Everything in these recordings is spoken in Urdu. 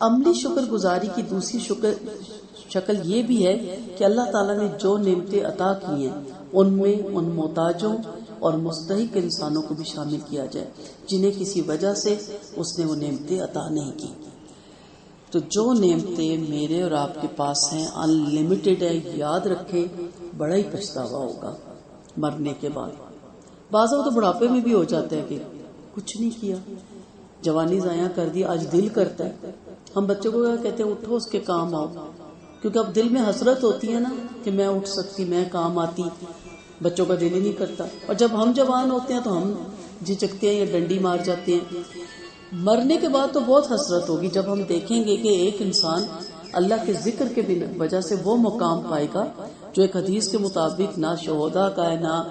عملی شکر گزاری کی دوسری شکل یہ بھی ہے کہ اللہ تعالیٰ نے جو نعمتیں عطا کی ہیں ان میں ان محتاجوں اور مستحق انسانوں کو بھی شامل کیا جائے جنہیں کسی وجہ سے اس نے وہ نعمتیں عطا نہیں کی. تو جو نعمتیں میرے اور آپ کے پاس ہیں ان لمیٹڈ ہے، یاد رکھیں بڑا ہی پچھتاوا ہوگا مرنے کے بعد. بعض تو بڑھاپے میں بھی ہو جاتا ہے کہ کچھ نہیں کیا، جوانی ضائع کر دی. آج دل کرتا ہے، ہم بچوں کو کیا کہتے ہیں، اٹھو اس کے کام آؤ، کیونکہ اب دل میں حسرت ہوتی ہے نا کہ میں اٹھ سکتی، میں کام آتی. بچوں کا دل ہی نہیں کرتا. اور جب ہم جوان ہوتے ہیں تو ہم جھجکتے ہیں یا ڈنڈی مار جاتے ہیں. مرنے کے بعد تو بہت حسرت ہوگی جب ہم دیکھیں گے کہ ایک انسان اللہ کے ذکر کے بھی وجہ سے وہ مقام پائے گا جو ایک حدیث کے مطابق نہ شہداء کا ہے، نہ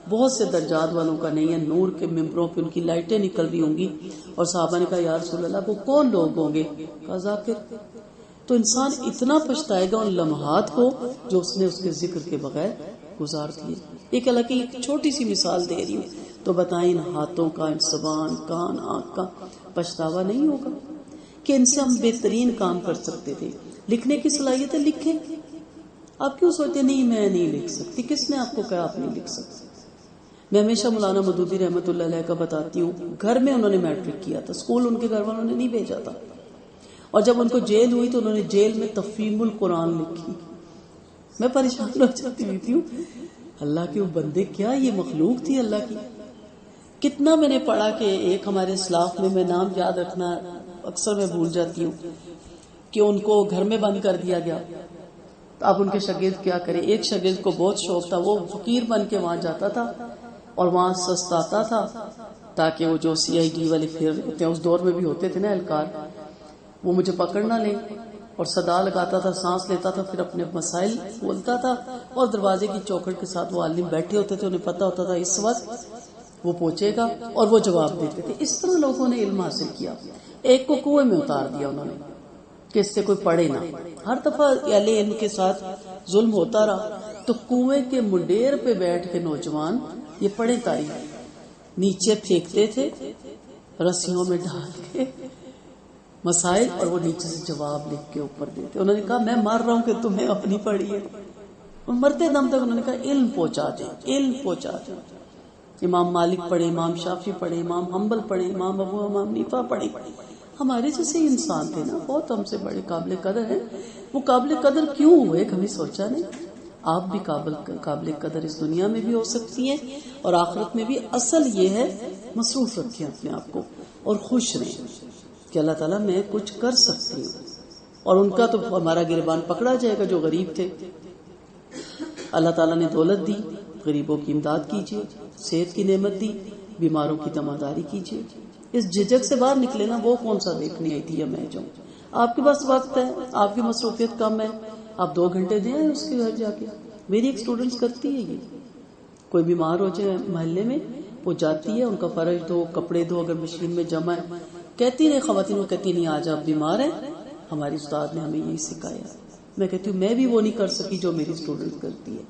بہت سے درجات والوں کا نہیں ہے. نور کے ممبروں پہ ان کی لائٹیں نکل رہی ہوں گی. اور صحابہ نے کہا یا رسول اللہ وہ کون لوگ ہوں گے؟ کہا ذاکر. تو انسان اتنا پچھتائے گا ان لمحات کو جو اس نے اس کے ذکر کے بغیر گزار دیے. ایک اللہ کی ایک چھوٹی سی مثال دے رہی ہوں تو بتائیں ان ہاتھوں کا، ان زبان، کان، آنکھ کا پچھتاوا نہیں ہوگا کہ ان سے ہم بہترین کام کر سکتے تھے. لکھنے کی صلاحیت ہے، لکھیں. آپ کیوں سوچتے نہیں میں نہیں لکھ سکتی؟ کس نے آپ کو کہا آپ نہیں لکھ سکتے؟ میں ہمیشہ مولانا مودودی رحمۃ اللہ علیہ کا بتاتی ہوں. گھر میں انہوں نے میٹرک کیا تھا، اسکول ان کے گھر والوں نے نہیں بھیجا تھا. اور جب ان کو جیل ہوئی تو انہوں نے جیل میں تفہیم القرآن لکھی. میں پریشان ہو جاتی تھی، اللہ کے وہ بندے، کیا یہ مخلوق تھی اللہ کی. کتنا میں نے پڑھا کہ ایک ہمارے اسلاف میں نام یاد رکھنا اکثر میں بھول جاتی ہوں کہ ان کو گھر میں بند کر دیا گیا. اب ان کے شاگرد کیا کریں؟ ایک شاگرد کو بہت شوق تھا، وہ فقیر بن کے وہاں جاتا تھا اور وہاں سستاتا تھا تاکہ وہ جو CID والے پھر ہوتے ہیں، اس دور میں بھی ہوتے تھے نا اہلکار، وہ مجھے پکڑ نہ لیں. اور صدا لگاتا تھا، سانس لیتا تھا، پھر اپنے مسائل بولتا تھا. اور دروازے کی چوکھٹ کے ساتھ وہ عالم بیٹھے ہوتے تھے، انہیں پتا ہوتا تھا اس وقت وہ پہنچے گا اور وہ جواب دیتے تھے. اس طرح لوگوں نے علم حاصل کیا. ایک کو کنویں میں اتار دیا انہوں نے کہ اس سے کوئی پڑھے نہ. ہر دفعہ اہل علم کے ساتھ ظلم ہوتا رہا تو کنویں کے منڈیر پہ بیٹھ کے نوجوان یہ پڑھے تاریخ نیچے پھینکتے تھے رسیوں میں ڈال کے مسائل، اور وہ نیچے سے جواب لکھ کے اوپر دیتے. انہوں نے کہا میں مار رہا ہوں کہ تمہیں اپنی پڑھی ہے. اور مرتے دم تک انہوں نے کہا علم پہنچا دیں، علم پہنچا دیں. امام مالک پڑھے، امام شافعی پڑھے، امام حنبل پڑھے، امام ابو امام حنیفہ پڑھے. ہمارے جیسے انسان تھے نا، بہت ہم سے بڑے قابل قدر ہیں. وہ قابل قدر کیوں ہوئے کبھی سوچا نہیں؟ آپ بھی قابل قدر اس دنیا میں بھی ہو سکتی ہیں اور آخرت میں بھی. اصل یہ ہے مصروف رکھیں اپنے آپ کو اور خوش رہیں کہ اللہ تعالیٰ میں کچھ کر سکتی ہوں. اور ان کا تو ہمارا گریبان پکڑا جائے گا جو غریب تھے. اللہ تعالیٰ نے دولت دی، غریبوں کی امداد کیجیے. صحت کی نعمت دی، بیماروں کی تماداری کیجیے. اس جھجک سے باہر نکلے نا، وہ کون سا دیکھنی آئی تھی یا میں جاؤں. آپ کے پاس وقت ہے، آپ کی مصروفیت کم ہے، آپ 2 گھنٹے دیں اس کے گھر جا کے. میری ایک اسٹوڈنٹس کرتی ہے یہ، کوئی بیمار ہو جائے محلے میں وہ جاتی ہے، ان کا فرش دو، کپڑے دو، اگر مشین میں جمع ہے. کہتی نہیں خواتین، وہ کہتی نہیں آج آپ بیمار ہیں، ہماری استاد نے ہمیں یہی سکھایا. میں کہتی ہوں میں بھی وہ نہیں کر سکی جو میری اسٹوڈنٹ کرتی ہے.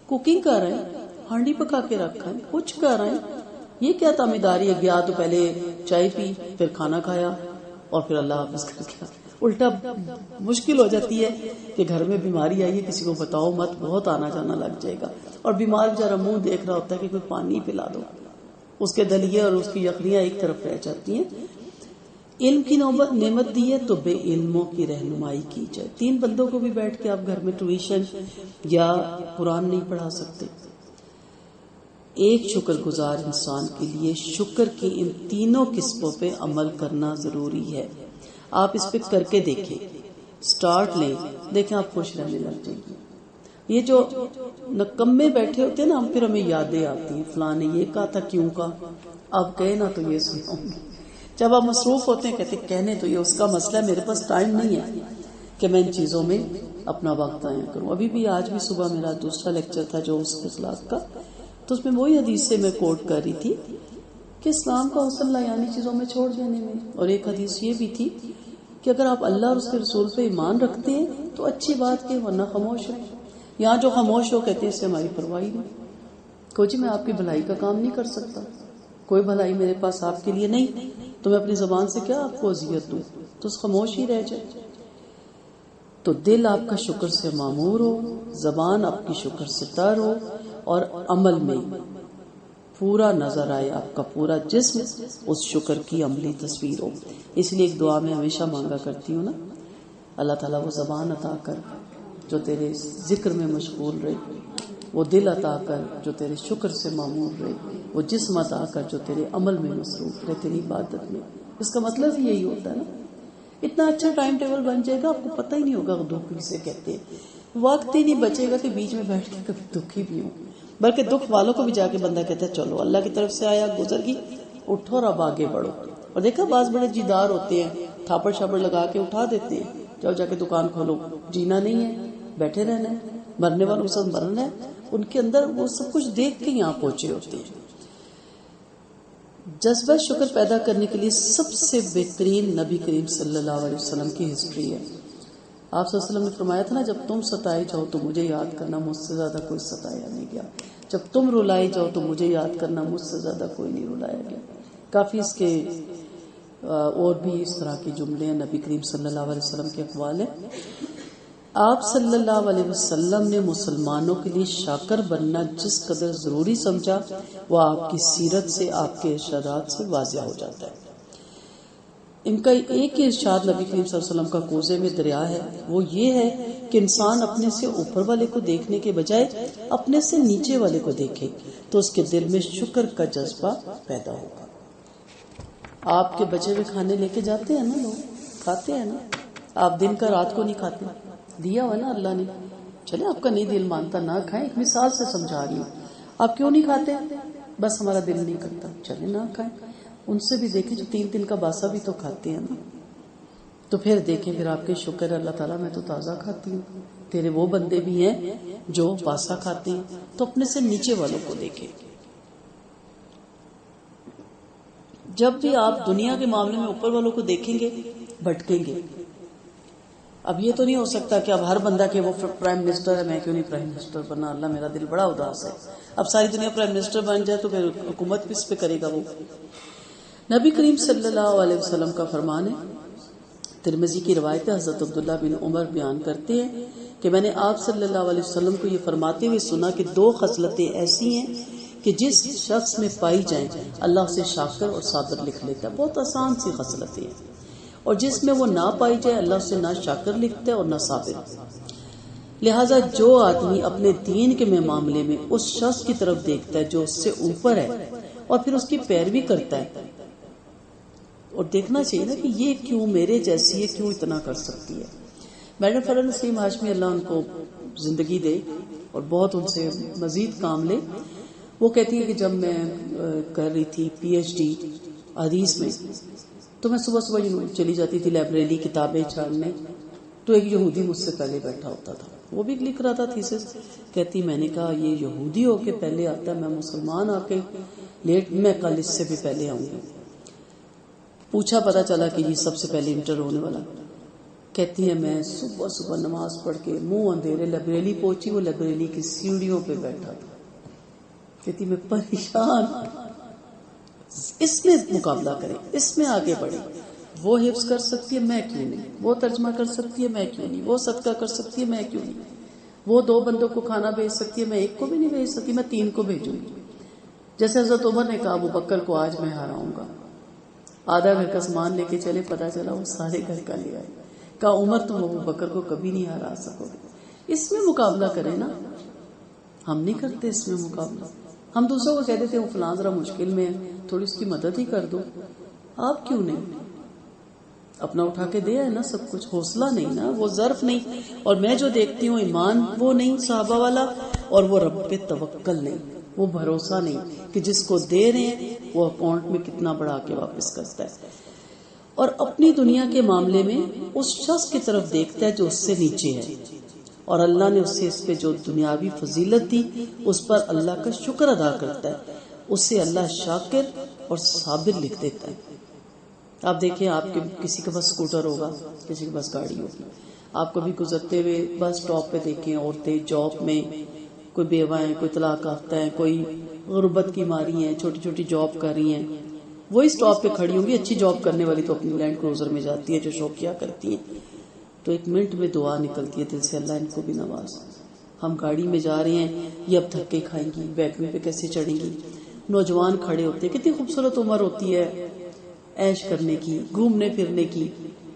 کوکنگ کر رہے ہیں، ہانڈی پکا کے رکھا ہے، کچھ کر رہے ہیں. یہ کیا تامیداری ہے؟ گیا تو پہلے چائے پی، پھر کھانا کھایا اور پھر اللہ حافظ کر گیا. الٹا مشکل ہو جاتی ہے کہ گھر میں بیماری آئی ہے، کسی کو بتاؤ مت، بہت آنا جانا لگ جائے گا. اور بیمار بیچارہ منہ دیکھ رہا ہوتا ہے کہ کوئی پانی پلا دو. اس کے دلیے اور اس کی یخنیاں ایک طرف رہ جاتی ہیں. علم کی نعمت دی ہے تو بے علموں کی رہنمائی کی جائے. 3 بندوں کو بھی بیٹھ کے آپ گھر میں ٹیوشن یا قرآن نہیں پڑھا سکتے. ایک شکر گزار انسان کے لیے شکر کی ان تینوں قسموں پہ عمل کرنا ضروری ہے. آپ اس پہ کر کے دیکھیں، سٹارٹ لیں، دیکھیں آپ خوش رہنے لگ جائیں گے. یہ جو نکمے بیٹھے ہوتے ہیں نا، پھر ہمیں یادیں آتی ہیں، فلاں نے یہ کہا تھا، کیوں کہا، اب کہے نا تو یہ سناؤں گی. جب آپ مصروف ہوتے ہیں کہتے کہنے تو یہ اس کا مسئلہ ہے، میرے پاس ٹائم نہیں ہے کہ میں ان چیزوں میں اپنا وقت ضائع کروں. ابھی بھی آج بھی صبح میرا دوسرا لیکچر تھا جو اس اخلاق کا، تو اس میں وہی حدیث سے میں کوٹ کر رہی تھی کہ اسلام کا حسن لایانی چیزوں میں چھوڑ دینے میں. اور ایک حدیث یہ بھی تھی کہ اگر آپ اللہ اور اس کے رسول پہ ایمان رکھتے ہیں تو اچھی بات کہ ورنہ خاموش رہیں. یہاں جو خاموش ہو کہتے ہیں اس سے ہماری پرواہ نہیں. کوئی جی میں آپ کی بھلائی کا کام نہیں کر سکتا، کوئی بھلائی میرے پاس آپ کے لیے نہیں، تو میں اپنی زبان سے کیا آپ کو اذیت دوں. تو خاموش ہی رہ جائے. تو دل آپ کا شکر سے معمور ہو، زبان آپ کی شکر سے تر ہو، اور عمل میں پورا نظر آئے، آپ کا پورا جسم اس شکر کی عملی تصویر ہو. اس لیے ایک دعا میں ہمیشہ مانگا کرتی ہوں نا، اللہ تعالیٰ وہ زبان عطا کر جو تیرے ذکر میں مشغول رہے، وہ دل عطا کر جو تیرے شکر سے معمور رہے، وہ جسم عطا کر جو تیرے عمل میں مصروف رہے، تیری عبادت میں. اس کا مطلب ہی یہی ہوتا ہے نا. اتنا اچھا ٹائم ٹیبل بن جائے گا، آپ کو پتہ ہی نہیں ہوگا دکھ کسے کہتے ہیں. وقت ہی نہیں بچے گا کہ بیچ میں بیٹھ کے کبھی دکھی بھی ہوں، بلکہ دکھ والوں کو بھی جا کے بندہ کہتا ہے چلو اللہ کی طرف سے آیا، گزر گئی، اٹھو اور اب آگے بڑھو. اور دیکھا بعض بڑے جیدار ہوتے ہیں، تھاپڑ شاپڑ لگا کے اٹھا دیتے ہیں، جاؤ جا کے دکان کھولو. جینا نہیں ہے، بیٹھے رہنا ہے، مرنے والوں کے ساتھ مرنا ہے. ان کے اندر وہ سب کچھ دیکھ کے یہاں پہنچے ہوتے ہیں. جذبہ شکر پیدا کرنے کے لیے سب سے بہترین نبی کریم صلی اللہ علیہ وسلم کی ہسٹری ہے. آپ صلی اللہ علیہ وسلم نے فرمایا تھا نا، جب تم ستائے جاؤ تو مجھے یاد کرنا، مجھ سے زیادہ کوئی ستایا نہیں گیا. جب تم رلائے جاؤ تو مجھے یاد کرنا، مجھ سے زیادہ کوئی نہیں رلایا گیا. کافی اس کے اور بھی اس طرح کے جملے ہیں، نبی کریم صلی اللہ علیہ وسلم کے اقوال ہیں. آپ صلی اللہ علیہ وسلم نے مسلمانوں کے لیے شاکر بننا جس قدر ضروری سمجھا، وہ آپ کی سیرت سے، آپ کے ارشادات سے واضح ہو جاتا ہے. ان کا ایک ہی ارشاد نبی کریم صلی اللہ علیہ وسلم کا کوزے میں دریا ہے، وہ یہ ہے کہ انسان اپنے سے اوپر والے کو دیکھنے کے بجائے اپنے سے نیچے والے کو دیکھے تو اس کے دل میں شکر کا جذبہ پیدا ہوگا. آپ کے بچے ہوئے کھانے لے کے جاتے ہیں نا، لوگ کھاتے ہیں نا. آپ دن کا رات کو نہیں کھاتے، دیا ہوا نا اللہ نے. چلے آپ کا نہیں دل مانتا نہ کھائیں، ایک مثال سے سمجھا رہی ہوں. آپ کیوں نہیں کھاتے؟ بس ہمارا دل نہیں کرتا، چلے نہ کھائیں. ان سے بھی دیکھیں جو 3 دن کا باسا بھی تو کھاتے ہیں نا. تو پھر دیکھیں، پھر آپ کے شکر اللہ تعالیٰ میں تو تازہ کھاتی ہوں. تیرے وہ بندے بھی ہیں جو باسا کھاتے ہیں. تو اپنے سے نیچے والوں کو دیکھیں. جب بھی آپ دنیا کے معاملے میں اوپر والوں کو دیکھیں گے بھٹکیں گے. اب یہ تو نہیں ہو سکتا کہ اب ہر بندہ کہ وہ پرائم منسٹر ہے، میں کیوں نہیں پرائم منسٹر بنا، اللہ میرا دل بڑا اداس ہے. اب ساری دنیا پرائم منسٹر بن جائے تو پھر حکومت کس پہ کرے گا وہ. نبی کریم صلی اللہ علیہ وسلم کا فرمان ہے، ترمذی کی روایت ہے، حضرت عبداللہ بن عمر بیان کرتے ہیں کہ میں نے آپ صلی اللہ علیہ وسلم کو یہ فرماتے ہوئے سنا کہ 2 خصلتیں ایسی ہیں کہ جس شخص میں پائی جائیں اللہ اسے شاکر اور صابر لکھ لیتا ہے. بہت آسان سی خصلتیں ہیں. اور جس میں وہ نہ پائی جائے اللہ اسے نہ شاکر لکھتا ہے اور نہ صابر. لہٰذا جو آدمی اپنے دین کے معاملے میں اس شخص کی طرف دیکھتا ہے جو اس سے اوپر ہے اور پھر اس کی پیروی کرتا ہے، اور دیکھنا چاہیے نا کہ یہ کیوں میرے جیسی ہے، کیوں اتنا کر سکتی ہے. میڈم فرح نسیم ہاشمی اللہ ان کو زندگی دے اور بہت ان سے مزید کام لے. وہ کہتی ہے کہ جب میں کر رہی تھی پی ایچ ڈی حدیث میں تو میں صبح صبح چلی جاتی تھی لائبریری کتابیں چھاڑنے. تو ایک یہودی مجھ سے پہلے بیٹھا ہوتا تھا، وہ بھی لکھ رہا تھا تھیسس. کہتی میں نے کہا یہ یہودی ہو کے پہلے آتا ہے، میں مسلمان آ کے لیٹ، میں کل اس سے بھی پہلے آؤں گی. پوچھا، پتا چلا کہ یہ سب سے پہلے انٹر ہونے والا. کہتی ہے میں صبح صبح نماز پڑھ کے منہ اندھیرے لائبریری پہنچی، وہ لائبریری کی سیڑھیوں پہ بیٹھا تھا. کہتی میں پریشان. اس میں مقابلہ کریں، اس میں آگے بڑھیں. وہ حفظ کر سکتی ہے، میں کیوں نہیں؟ وہ ترجمہ کر سکتی ہے، میں کیوں نہیں؟ وہ صدقہ کر سکتی ہے، میں کیوں نہیں؟ وہ 2 بندوں کو کھانا بھیج سکتی ہے، میں 1 کو بھی نہیں بھیج سکتی، میں 3 کو بھیجوں گی. جیسے حضرت عمر نے کہا ابو بکر کو آج میں ہراؤں گا. آدھا گھر کا سامان لے کے چلے، پتا چلا وہ سارے گھر کا لے آئے. کہا عمر تم ابو بکر کو کبھی نہیں ہرا سکو گے. اس میں مقابلہ کریں نا. ہم نہیں کرتے اس میں مقابلہ. ہم دوسروں کو کہہ دیتے ہیں وہ فلاں ذرا مشکل میں ہے، تھوڑی اس کی مدد ہی کر دو. آپ کیوں نہیں؟ اپنا اٹھا کے دیا ہے نا سب کچھ. حوصلہ نہیں نا، وہ ظرف نہیں. اور میں جو دیکھتی ہوں ایمان وہ نہیں صحابہ والا، اور وہ رب پہ توکل نہیں، وہ بھروسہ نہیں کہ جس کو دے رہے ہیں وہ اکاؤنٹ میں کتنا بڑھا کے واپس کرتا ہے. اور اپنی دنیا کے معاملے میں اس شخص کی طرف دیکھتا ہے جو اس سے نیچے ہے، اور اللہ نے اسے اس پہ جو دنیاوی فضیلت دی اس پر اللہ کا شکر ادا کرتا ہے. اسے اللہ شاکر اور صابر لکھ دیتا ہے. آپ دیکھیں، آپ کے کسی کے پاس اسکوٹر ہوگا، کسی کے پاس گاڑی ہوگی. آپ کبھی گزرتے ہوئے بس اسٹاپ پہ دیکھیں عورتیں جاب میں، کوئی بیوہ ہیں، کوئی طلاق یافتہ ہیں، کوئی غربت کی ماری ہیں، چھوٹی چھوٹی جاب کر رہی ہیں. وہی سٹاپ پہ کھڑی ہوں گی. اچھی جاب کرنے والی تو اپنی لینڈ کروزر میں جاتی ہے جو شوق کیا کرتی ہیں, تو 1 منٹ میں دعا نکلتی ہے دل سے, اللہ ان کو بھی نواز. ہم گاڑی میں جا رہے ہیں, یہ اب دھکے کھائیں گی, بیکوے پہ کیسے چڑھیں گی. نوجوان کھڑے ہوتے ہیں, کتنی خوبصورت عمر ہوتی ہے عیش کرنے کی, گھومنے پھرنے کی,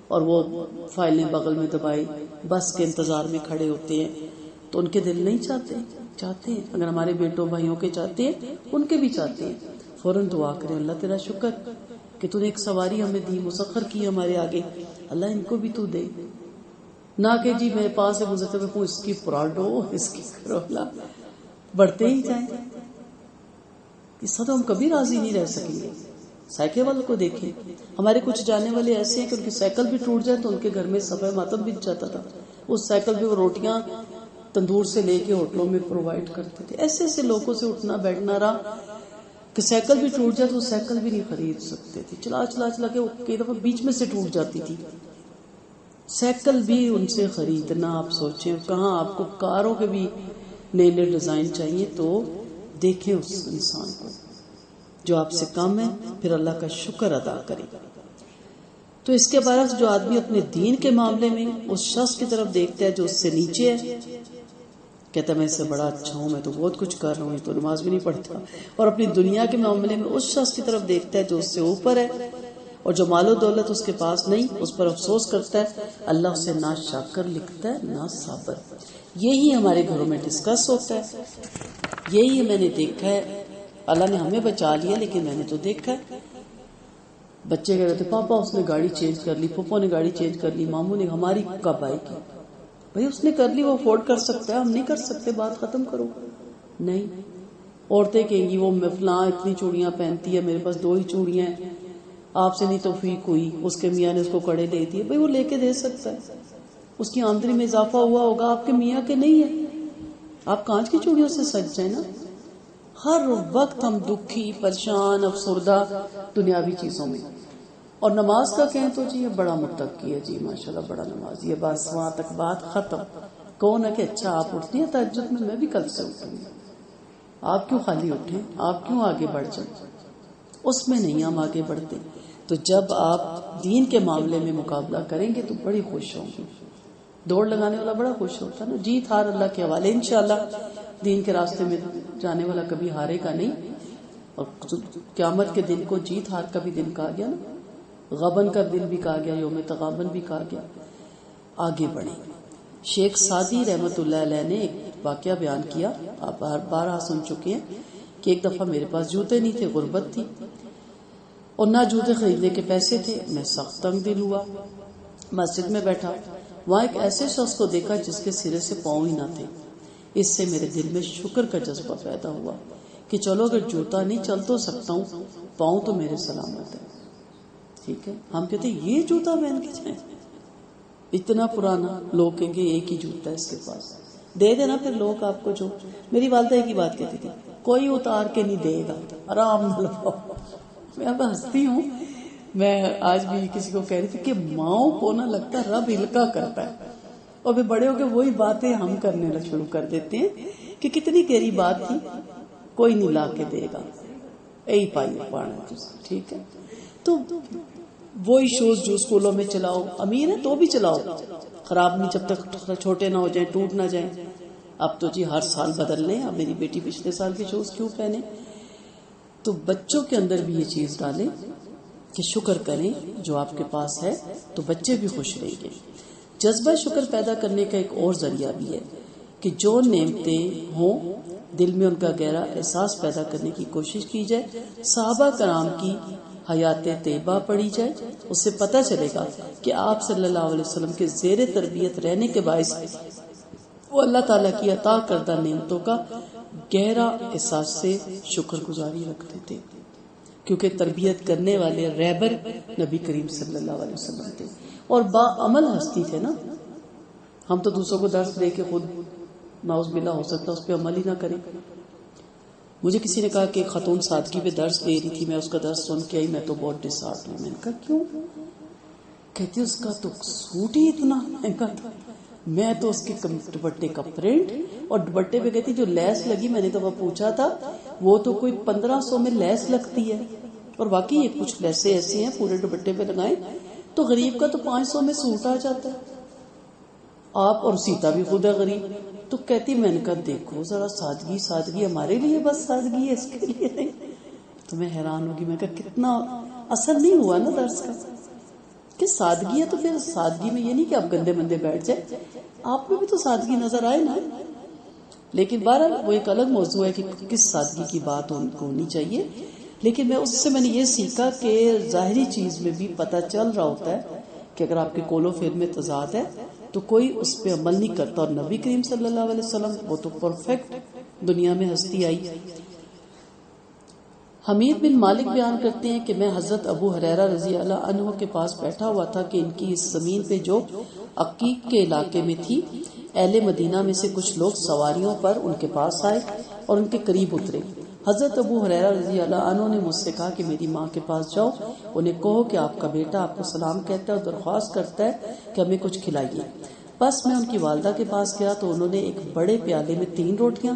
اور وہ فائلیں بغل میں دبائے بس کے انتظار میں کھڑے ہوتے ہیں. تو ان کے دل نہیں چاہتے ہیں. اگر ہمارے بیٹوں بھائیوں کے چاہتے ہیں, ان کے بھی چاہتے ہیں. فوراً دعا کریں, اللہ تیرا شکر کہ تو نے ایک سواری ہمیں دی, مسخر کی ہمارے آگے, اللہ ان کو بھی تو دے. نہ کہ جی میرے پاس سے گزرتے ہوئے اس کی پراڈو, اس کی کرولا, بڑھتے ہی جائیں. اس سے تو ہم کبھی راضی نہیں رہ سکیں گے. سائیکل والوں کو دیکھیں, ہمارے کچھ جانے والے ایسے ہیں کہ ان کی سائیکل بھی ٹوٹ جائے تو ان کے گھر میں صفحہ ماتم بچ جاتا تھا. اس سائیکل پہ وہ روٹیاں تندور سے لے کے ہوٹلوں میں پرووائڈ کرتے تھے. ایسے ایسے لوگوں سے اٹھنا بیٹھنا رہا کہ سائیکل بھی ٹوٹ جائے تو وہ سائیکل بھی نہیں خرید سکتے تھے. چلا کے وہ کئی دفعہ بیچ میں سے ٹوٹ جاتی تھی. سائیکل بھی ان سے خریدنا, آپ سوچیں کہاں. آپ کو کاروں کے بھی نئے نئے ڈیزائن چاہیے, تو دیکھیں اس انسان کو جو آپ سے کم ہے, پھر اللہ کا شکر ادا کریں. تو اس کے برعکس جو آدمی اپنے دین کے معاملے میں اس شخص کی طرف دیکھتا ہے جو اس سے نیچے ہے, کہتا ہے میں اس سے بڑا اچھا ہوں, میں تو بہت کچھ کر رہا ہوں, تو نماز بھی نہیں پڑھتا. اور اپنی دنیا کے معاملے میں اس شخص کی طرف دیکھتا ہے جو اس سے اوپر ہے, اور جو مال و دولت اس کے پاس نہیں, اس پر افسوس کرتا ہے. اللہ اسے نہ شاکر لکھتا ہے نہ صابر. یہی ہمارے گھروں میں ڈسکس ہوتا ہے, یہی میں نے دیکھا ہے. اللہ نے ہمیں بچا لیا, لیکن میں نے تو دیکھا ہے بچے کہہ رہے تھے پاپا اس نے گاڑی چینج کر لی, پھپھو نے گاڑی چینج کر لی, ماموں نے, ہماری کب آئے گی؟ بھائی اس نے کر لی, وہ افورڈ کر سکتا ہے, ہم نہیں کر سکتے, بات ختم کرو. نہیں, عورتیں کہیں گی وہ فلاں اتنی چوڑیاں پہنتی ہے, میرے پاس 2 ہی چوڑیاں ہیں, آپ سے نہیں توفیق ہوئی, اس کے میاں نے اس کو کڑے دے دیے. بھائی وہ لے کے دے سکتا ہے, اس کی آمدنی میں اضافہ ہوا ہوگا, آپ کے میاں کے نہیں ہے. آپ کانچ کی چوڑیوں سے سج جائیں نا. ہر وقت ہم دکھی, پریشان, افسردہ دنیاوی چیزوں میں. اور نماز کا کہیں تو جی یہ بڑا متقی ہے, جی ماشاءاللہ بڑا نمازی ہے, بس وہاں تک بات ختم. کون ہے کہ اچھا آپ اٹھتی ہیں تہجد میں بھی کل سے اٹھوں گی, آپ کیوں خالی اٹھیں, آپ کیوں آگے بڑھ جائیں. اس میں نہیں ہم آگے بڑھتے. تو جب آپ دین کے معاملے میں مقابلہ کریں گے تو بڑی خوش ہوں گی. دوڑ لگانے والا بڑا خوش ہوتا ہے نا. جیت ہار اللہ کے حوالے, انشاءاللہ دین کے راستے میں جانے والا کبھی ہارے گا نہیں. اور قیامت کے دن کو جیت ہار کا بھی دن کہا گیا نا, غبن کا دن بھی کہا گیا, یوم تغابن بھی کہا گیا. آگے بڑھیں. شیخ سعدی رحمت اللہ علیہ نے ایک واقعہ بیان کیا, آپ بارہا سن چکے ہیں, کہ ایک دفعہ میرے پاس جوتے نہیں تھے, غربت تھی, اور نہ جوتے خریدنے کے پیسے تھے. میں سخت تنگ دل ہوا, مسجد میں بیٹھا, وہاں ایک ایسے شخص کو دیکھا جس کے سرے سے پاؤں ہی نہ تھے. اس سے میرے دل میں شکر کا جذبہ پیدا ہوا کہ چلو اگر جوتا نہیں چل تو سکتا ہوں, پاؤں تو میرے سلامت ہے. ٹھیک ہے, ہم کہتے ہیں یہ جوتا پہن کے جائیں, اتنا پرانا. لوگ کہیں گے ایک ہی جوتا ہے اس کے پاس, دے دینا پھر لوگ آپ کو. جو میری والدہ ایک ہی بات کہتی تھی, کوئی اتار کے نہیں دے گا, آرام نہ لو. میں اب ہنستی ہوں. میں آج بھی کسی کو کہہ رہی تھی کہ ماؤں کو نہ لگتا رب ہلکا کرتا ہے, اور پھر بڑے ہو کے وہی باتیں ہم کرنے شروع کر دیتے ہیں کہ کتنی گہری بات تھی, کوئی نہیں لا کے دے گا, یہی پائی پانا. ٹھیک ہے, تو وہی شوز جو اسکولوں میں چلاؤ, امیر ہے تو بھی چلاؤ, خراب نہیں جب تک چھوٹے نہ ہو جائیں, ٹوٹ نہ جائیں. اب تو جی ہر سال بدل لیں. اب میری بیٹی پچھلے سال کے شوز کیوں پہنے. تو بچوں کے اندر بھی یہ چیز ڈالیں کہ شکر کریں جو آپ کے پاس ہے, تو بچے بھی خوش رہیں گے. جذبہ شکر پیدا کرنے کا ایک اور ذریعہ بھی ہے کہ جو نعمتیں ہوں دل میں ان کا گہرا احساس پیدا کرنے کی کوشش کی جائے. صحابہ کرام کی حیات طیبہ پڑھی جائے, اس سے پتہ چلے گا کہ آپ صلی اللہ علیہ وسلم کے زیر تربیت رہنے کے باعث وہ اللہ تعالیٰ کی عطا کردہ نعمتوں کا گہرا احساس سے شکر گزاری رکھتے تھے, کیونکہ تربیت کرنے والے رہبر نبی کریم صلی اللہ علیہ وسلم تھے, اور با عمل ہستی تھے نا. ہم تو دوسروں کو درس دے کے خود ناؤز باللہ ہو سکتا اس پہ عمل ہی نہ کریں. مجھے کسی نے کہا کہ خاتون سادگی پہ درس دے رہی تھی, میں اس کا درس سن کے آئی, میں تو بہت ڈسہارٹ ہوں. میں نے کہا کیوں؟ کہتی اس کا تو سوٹ ہی اتنا مہنگا تھا, میں تو اس کے دوپٹے کا پرنٹ, اور دوپٹے پہ کہتی جو لیس لگی, میں نے تو وہ پوچھا تھا, وہ تو کوئی 1500 میں لیس لگتی ہے. اور واقعی یہ کچھ لیسے ایسے ہیں پورے دوپٹے پہ لگائیں تو غریب کا تو 500 میں سوٹ آ جاتا ہے. آپ اور سیتا بھی خود ہے غریب. تو کہتی میں نے کہا دیکھو ذرا سادگی سادگی ہمارے لیے بس سادگی ہے اس کے لیے نہیں. تو میں حیران ہوگی. میں کہا کتنا اثر نہیں ہوا نا درس کا کہ سادگی ہے. تو پھر سادگی میں یہ نہیں کہ آپ گندے مندے بیٹھ جائیں, آپ میں بھی تو سادگی نظر آئے نا. لیکن بہرحال وہ ایک الگ موضوع ہے کہ کس سادگی کی بات ہونی چاہیے. لیکن میں نے یہ سیکھا کہ ظاہری چیز میں بھی پتہ چل رہا ہوتا ہے کہ اگر آپ کے قول و فعل میں تضاد ہے تو کوئی اس پہ عمل نہیں کرتا. اور نبی کریم صلی اللہ علیہ وسلم وہ تو پرفیکٹ دنیا میں ہستی آئی. حمید بن مالک بیان کرتے ہیں کہ میں حضرت ابو ہریرہ رضی اللہ عنہ کے پاس بیٹھا ہوا تھا کہ ان کی اس زمین پہ جو عقیق کے علاقے میں تھی, اہل مدینہ میں سے کچھ لوگ سواریوں پر ان کے پاس آئے اور ان کے قریب اترے. حضرت ابو ہریرہ رضی اللہ عنہ نے مجھ سے کہا کہ میری ماں کے پاس جاؤ, انہیں کہو کہ آپ کا بیٹا آپ کو سلام کہتا ہے اور درخواست کرتا ہے کہ ہمیں کچھ کھلائیے. بس میں ان کی والدہ کے پاس گیا تو انہوں نے ایک بڑے پیالے میں 3 روٹیاں,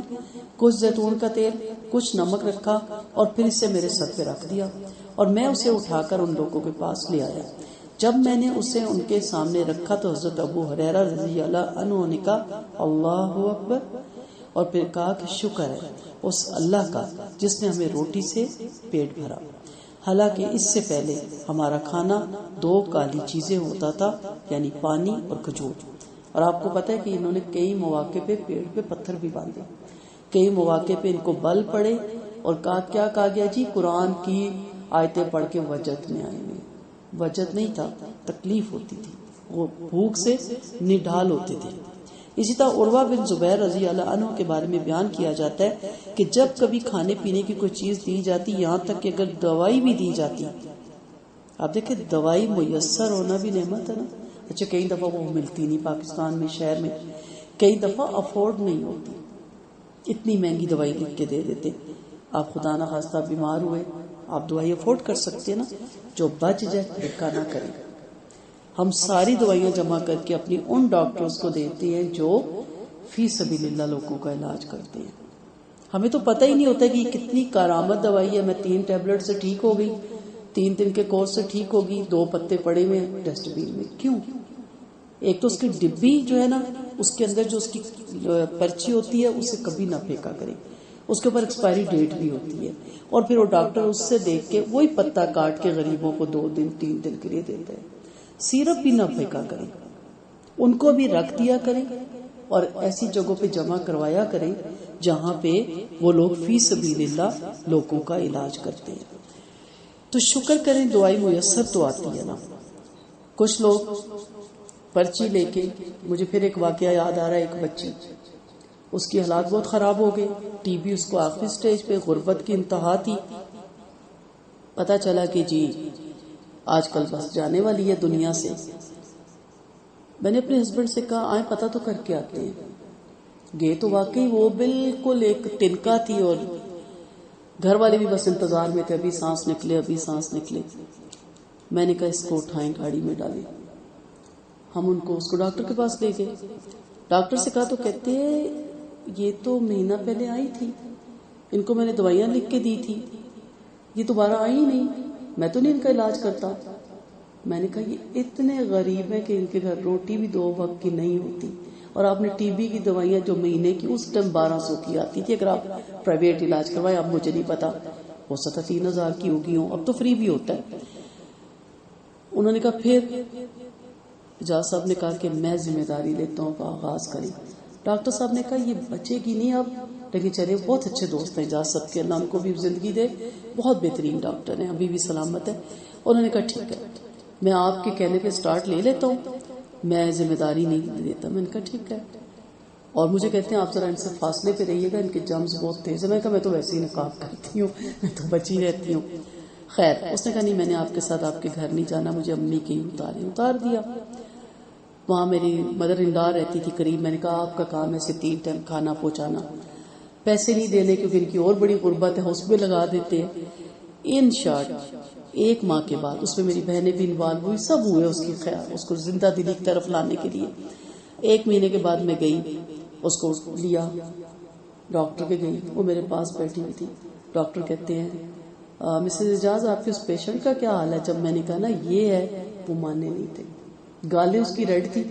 کچھ زیتون کا تیل, کچھ نمک رکھا اور پھر اسے میرے سر پہ رکھ دیا اور میں اسے اٹھا کر ان لوگوں کے پاس لے آیا. جب میں نے اسے ان کے سامنے رکھا تو حضرت ابو ہریرہ رضی اللہ عنہ نے کہا اللہ اکبر, اور پھر کہا کہ شکر ہے اس اللہ کا جس نے ہمیں روٹی سے پیٹ بھرا. حالانکہ اس سے پہلے ہمارا کھانا 2 کالی چیزیں ہوتا تھا, یعنی پانی اور کھجور. اور آپ کو پتہ ہے کہ انہوں نے کئی مواقع پہ پیڑ پہ پتھر بھی باندھے, کئی مواقع پہ ان کو بل پڑے اور کیا کہا گیا جی قرآن کی آیتیں پڑھ کے وجد میں آئے ہوئے. وجد نہیں تھا, تکلیف ہوتی تھی, وہ بھوک سے نڈھال ہوتے تھے. اسی طرح عروہ بن زبیر رضی اللہ عنہ کے بارے میں بیان کیا جاتا ہے کہ جب کبھی کھانے پینے کی کوئی چیز دی جاتی, یہاں تک کہ اگر دوائی بھی دی جاتی, آپ دیکھیں دوائی میسر ہونا بھی نعمت ہے نا. اچھا کئی دفعہ وہ ملتی نہیں پاکستان میں, شہر میں کئی دفعہ افورڈ نہیں ہوتی, اتنی مہنگی دوائی لکھ کے دے دیتے. آپ خدا نہ خواستہ بیمار ہوئے, آپ دوائی افورڈ کر سکتے ہیں نا, جو بچ جائے دھکا نہ کریں. ہم ساری دوائیاں جمع کر کے اپنی ان ڈاکٹرز کو دیتے ہیں جو فی سبیل اللہ لوگوں کا علاج کرتے ہیں. ہمیں تو پتہ ہی نہیں ہوتا کہ یہ کتنی کارآمد دوائی ہے. میں 3 ٹیبلٹ سے ٹھیک ہو گئی, 3 دن کے کورس سے ٹھیک ہوگی, 2 پتے پڑے ہوئے ڈسٹ بین میں. کیوں؟ ایک تو اس کی ڈبی جو ہے نا, اس کے اندر جو اس کی پرچی ہوتی ہے اسے کبھی نہ پھینکا کریں, اس کے اوپر ایکسپائری ڈیٹ بھی ہوتی ہے. اور پھر وہ ڈاکٹر اس سے دیکھ کے وہی پتا کاٹ کے غریبوں کو 2 دن 3 دن کے لیے دیتے ہیں. سیرپ بھی نہ پھینکا کریں, ان کو بھی رکھ دیا کریں اور ایسی جگہوں پہ جمع کروایا کریں جہاں پہ وہ لوگ فی سبیل اللہ لوگوں کا علاج کرتے ہیں. تو شکر کریں, دعائی میسر تو آتی ہے نا. کچھ لوگ پرچی لے کے, مجھے پھر ایک واقعہ یاد آ رہا ہے. ایک بچی, اس کی حالات بہت خراب ہو گئے, ٹی بی اس کو آخری سٹیج پہ, غربت کی انتہا تھی. پتا چلا کہ جی آج کل بس جانے والی ہے دنیا سے. میں نے اپنے ہسبینڈ سے کہا آئیں پتہ تو کر کے آتے ہیں. گئے تو واقعی وہ بالکل ایک تنکا تھی اور گھر والے بھی بس انتظار میں تھے, ابھی سانس نکلے ابھی سانس نکلے. میں نے کہا اس کو اٹھائیں, گاڑی میں ڈالیں. ہم ان کو اس کو ڈاکٹر کے پاس لے گئے. ڈاکٹر سے کہا تو کہتے یہ تو مہینہ پہلے آئی تھی, ان کو میں نے دوائیاں لکھ کے دی تھی, یہ دوبارہ آئی ہی نہیں, میں تو نہیں ان کا علاج کرتا. میں نے کہا یہ اتنے غریب ہیں کہ ان کے گھر روٹی بھی 2 وقت کی نہیں ہوتی, اور آپ نے ٹی بی کی دوائیاں جو مہینے کی اس ٹائم 1200 کی آتی تھی, اگر آپ پرائیویٹ علاج کروائے, اب مجھے نہیں پتا ہو سکتا 3000 کی ہوگی ہوں, اب تو فری بھی ہوتا ہے. انہوں نے کہا پھر اجاز صاحب نے کہا کہ میں ذمہ داری لیتا ہوں, آغاز کریں. ڈاکٹر صاحب نے کہا یہ بچے گی نہیں اب, لیکن چلے بہت اچھے دوست ہیں اجاز صاحب کے, اللہ ان کو بھی زندگی دے, بہت بہترین ڈاکٹر ہیں, ابھی بھی سلامت ہے. انہوں نے کہا ٹھیک ہے میں آپ کے کہنے پہ سٹارٹ لے لیتا ہوں, میں ذمہ داری نہیں دیتا. میں نے کہا ٹھیک ہے. اور مجھے کہتے ہیں آپ ذرا ان سے فاصلے پہ رہیے گا, ان کے جرمز بہت تیز ہیں. میں کہا میں تو ویسے ہی نقاب کرتی ہوں, میں تو بچی رہتی ہوں. خیر اس نے کہا نہیں میں نے آپ کے ساتھ آپ کے گھر نہیں جانا, مجھے امی کی اتار دیا. وہاں میری مدر ان لا رہتی تھی قریب. میں نے کہا آپ کا کام ہے 3 ٹائم کھانا پہنچانا, پیسے نہیں دینے کیونکہ ان کی اور بڑی غربت ہے, اس میں لگا دیتے ہیں. ان شارٹ 1 ماہ کے بعد اس میں میری بہنیں بھی انوالو ہوئی, سب ہوئے اس کی خیال, اس کو زندہ دلی کی طرف لانے کے لیے. 1 مہینے کے بعد میں گئی, اس کو لیا ڈاکٹر کے گئی, وہ میرے پاس بیٹھی ہوئی تھی. ڈاکٹر کہتے ہیں مسز اعجاز آپ کے اس پیشنٹ کا کیا حال ہے؟ جب میں نے کہا نا یہ ہے، وہ ماننے نہیں تھے. گالیں اس کی ریڈ تھی،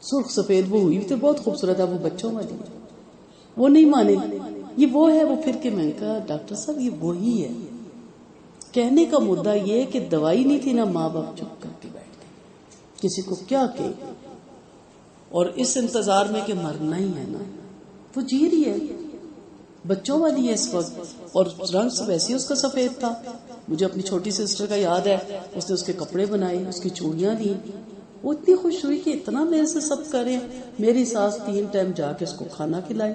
سرخ سفید وہ ہوئی تو بہت خوبصورت ہے، وہ بچوں والی ہے، وہ نہیں مانے. یہ وہ ہے. وہ پھر کے میں نے کہا ڈاکٹر صاحب یہ وہی ہے. کہنے کا مدعا یہ ہے کہ دوائی نہیں تھی نا، ماں باپ چپ کر کے بیٹھ گئے، کسی کو کیا کہ، اور اس انتظار میں کہ مرنا ہی ہے نا. وہ جی رہی ہے، بچوں والی ہے اس وقت، اور رنگ ویسے اس کا سفید تھا. مجھے اپنی چھوٹی سسٹر کا یاد ہے، اس نے اس کے کپڑے بنائے، اس کی چوڑیاں دی. وہ اتنی خوش ہوئی کہ اتنا میرے سے سب کریں. میری ساس 3 ٹائم جا کے اس کو کھانا کھلائے،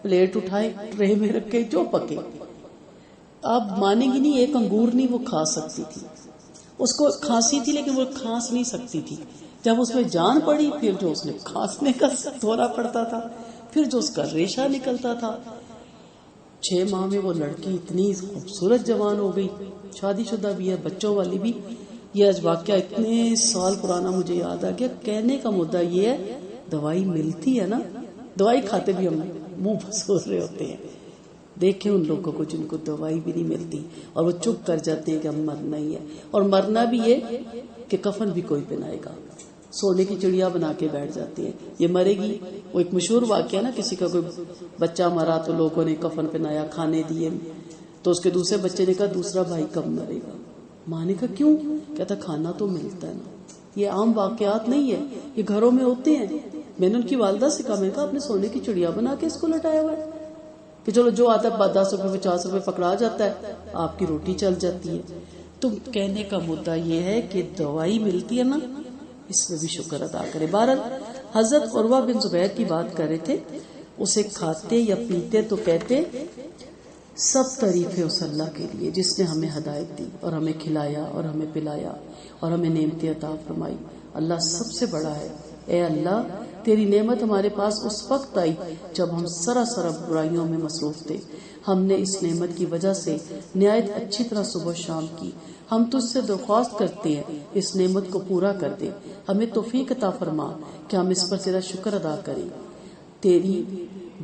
پلیٹ اٹھائے، ٹرے میں رکھے، جو پکے. آپ مانیں گی نہیں، ایک انگور نہیں وہ کھا سکتی تھی. اس کو کھانسی تھی لیکن وہ کھانس نہیں سکتی تھی. جب اس میں جان پڑی، پھر جو اس نے کھانسنے کا دورہ پڑتا تھا، پھر جو اس کا ریشہ نکلتا تھا. 6 ماہ میں وہ لڑکی اتنی خوبصورت جوان ہو گئی، شادی شدہ بھی ہے، بچوں والی بھی. یہ آج واقعہ اتنے سال پرانا مجھے یاد آ گیا. کہنے کا مدعا یہ ہے دوائی ملتی ہے نا، دوائی کھاتے بھی ہم منہ پھسول رہے ہوتے ہیں. دیکھیں ان لوگوں کو جن کو دوائی بھی نہیں ملتی اور وہ چپ کر جاتے ہیں کہ ہم مرنا ہی ہے. اور مرنا بھی یہ کہ کفن بھی کوئی پہنائے گا، سونے کی چڑیا بنا کے بیٹھ جاتے ہیں. یہ مرے گی. وہ ایک مشہور واقعہ نا، کسی کا کوئی بچہ مرا تو لوگوں نے کفن پہنایا، کھانے دیے، تو اس کے دوسرے بچے نے کہا دوسرا بھائی کب مرے گا؟ ماں نے کہا کیوں؟ کہتا کھانا تو ملتا ہے نا. یہ عام واقعات نہیں ہے، یہ گھروں میں ہوتے ہیں. میں نے ان کی والدہ سے کہا، میں نے کہا آپ نے سونے کی چڑیا بنا کے اس کو لٹایا ہوا ہے کہ چلو جو آتا ہے 10 روپے 50 روپے پکڑا جاتا ہے، آپ کی روٹی چل جاتی ہے. تو کہنے کا مدعا یہ ہے کہ دوائی ملتی ہے نا، اس میں بھی شکر ادا کرے. بہرحال حضرت عروہ بن زبیر کی بات کر رہے تھے. اسے کھاتے یا پیتے تو کہتے سب تعریفیں اس اللہ کے لیے جس نے ہمیں ہدایت دی اور ہمیں کھلایا اور ہمیں پلایا اور ہمیں نعمتیں عطا فرمائی. اللہ سب سے بڑا ہے. اے اللہ تیری نعمت ہمارے پاس اس وقت آئی جب ہم سراسر برائیوں میں مصروف تھے. ہم نے اس نعمت کی وجہ سے نہایت اچھی طرح صبح شام کی. ہم تجھ سے درخواست کرتے ہیں اس نعمت کو پورا کر دے. ہمیں توفیق عطا فرما کہ ہم اس پر تیرا شکر ادا کریں. تیری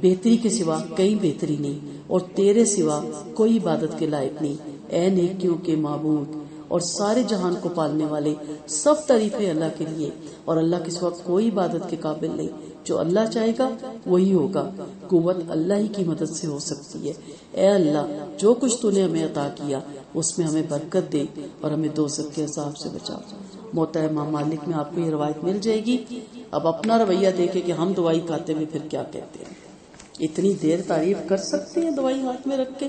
بہتری کے سوا کئی بہتری نہیں اور تیرے سوا کوئی عبادت کے لائق نہیں. اے نیکیوں کے معبود اور سارے جہان کو پالنے والے، سب تعریفیں اللہ کے لیے اور اللہ کے سوا کوئی عبادت کے قابل نہیں. جو اللہ چاہے گا وہی ہوگا. قوت اللہ ہی کی مدد سے ہو سکتی ہے. اے اللہ جو کچھ تو نے ہمیں عطا کیا اس میں ہمیں برکت دے اور ہمیں دوزخ کے عذاب سے بچا. موطا امام مالک میں آپ کو یہ روایت مل جائے گی. اب اپنا رویہ دیکھیں کہ ہم دوائی کھاتے ہوئے پھر کیا کہتے ہیں. اتنی دیر تعریف کر سکتے ہیں دوائی ہاتھ میں رکھ کے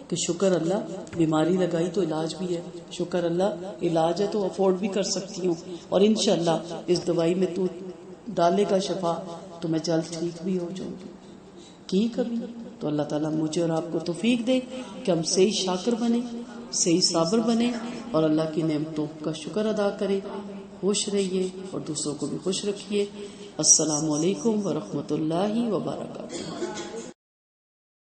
کہ شکر اللہ بیماری لگائی تو علاج بھی ہے، شکر اللہ علاج ہے تو افورڈ بھی کر سکتی ہوں، اور انشاءاللہ اس دوائی میں تو ڈالے گا شفا تو میں جلد ٹھیک بھی ہو جاؤں گی. کی کبھی تو اللہ تعالیٰ مجھے اور آپ کو توفیق دے کہ ہم صحیح شاکر بنے، صحیح صابر بنے اور اللہ کی نعمتوں کا شکر ادا کریں. خوش رہیے اور دوسروں کو بھی خوش رکھیے. السلام علیکم ورحمۃ اللہ وبرکاتہ.